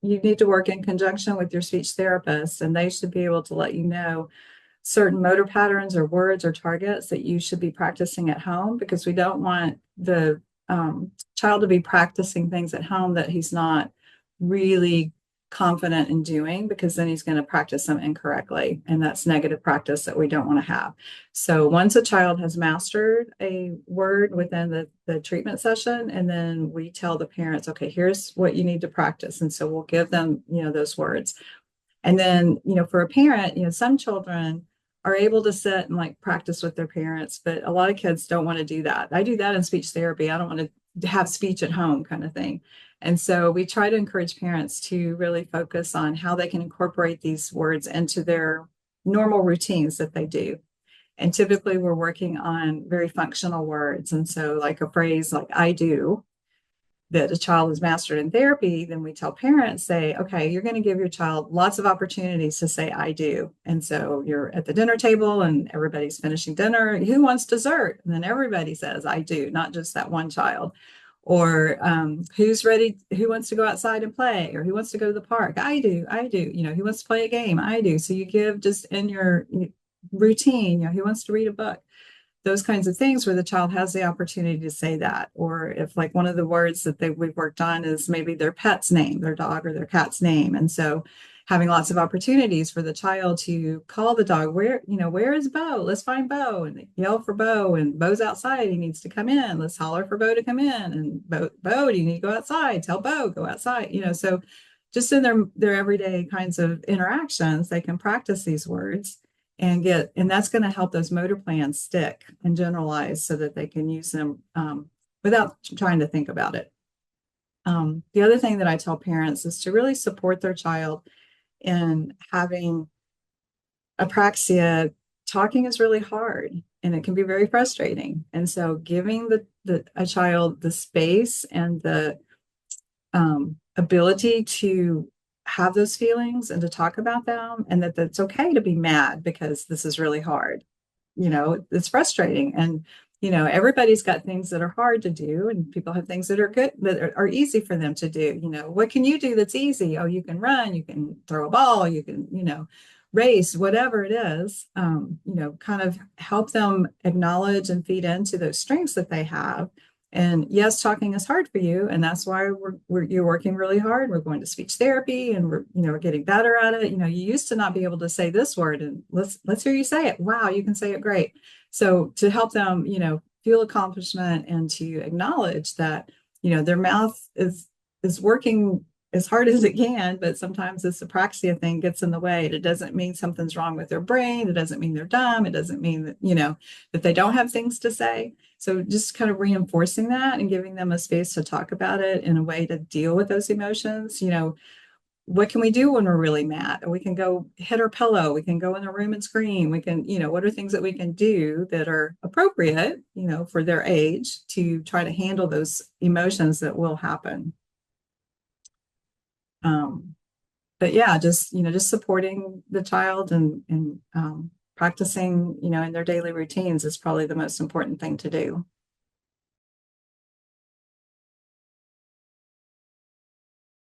you need to work in conjunction with your speech therapist, and they should be able to let you know certain motor patterns or words or targets that you should be practicing at home, because we don't want the child to be practicing things at home that he's not really confident in doing, because then he's going to practice them incorrectly. And that's negative practice that we don't want to have. So once a child has mastered a word within the treatment session, and then we tell the parents, okay, here's what you need to practice. And so we'll give them, those words. And then, for a parent, some children are able to sit and like practice with their parents, but a lot of kids don't want to do that. I do that in speech therapy. I don't want to have speech at home kind of thing. And so we try to encourage parents to really focus on how they can incorporate these words into their normal routines that they do. And typically we're working on very functional words. And so like a phrase like I do, that a child is mastered in therapy, then we tell parents, say, okay, you're going to give your child lots of opportunities to say, I do. And so you're at the dinner table and everybody's finishing dinner. Who wants dessert? And then everybody says, I do, not just that one child. Or who's ready? Who wants to go outside and play? Or who wants to go to the park? I do. I do. Who wants to play a game? I do. So you give just in your routine, who wants to read a book? Those kinds of things where the child has the opportunity to say that. Or if like one of the words that we've worked on is maybe their pet's name, their dog or their cat's name. And so having lots of opportunities for the child to call the dog, where is Bo? Let's find Bo, and yell for Bo, and Bo's outside. He needs to come in. Let's holler for Bo to come in. And Bo, do you need to go outside? Tell Bo, go outside. So just in their everyday kinds of interactions, they can practice these words and that's going to help those motor plans stick and generalize so that they can use them without trying to think about it. The other thing that I tell parents is to really support their child in having apraxia. Talking is really hard and it can be very frustrating. And so giving a child the space and the ability to have those feelings and to talk about them, and that it's okay to be mad because this is really hard. It's frustrating. And, everybody's got things that are hard to do, and people have things that are good, that are easy for them to do. What can you do that's easy? Oh, you can run, you can throw a ball, you can, race, whatever it is, kind of help them acknowledge and feed into those strengths that they have. And yes, talking is hard for you, and that's why you're working really hard. We're going to speech therapy, and we're getting better at it. You used to not be able to say this word, and let's hear you say it. Wow, you can say it great. So to help them, feel accomplishment and to acknowledge that, their mouth is working as hard as it can, but sometimes this apraxia thing gets in the way. It doesn't mean something's wrong with their brain. It doesn't mean they're dumb. It doesn't mean that, that they don't have things to say. So just kind of reinforcing that and giving them a space to talk about it in a way to deal with those emotions. What can we do when we're really mad? We can go hit our pillow. We can go in the room and scream. We can, what are things that we can do that are appropriate, for their age to try to handle those emotions that will happen. But yeah, just supporting the child and practicing, in their daily routines is probably the most important thing to do.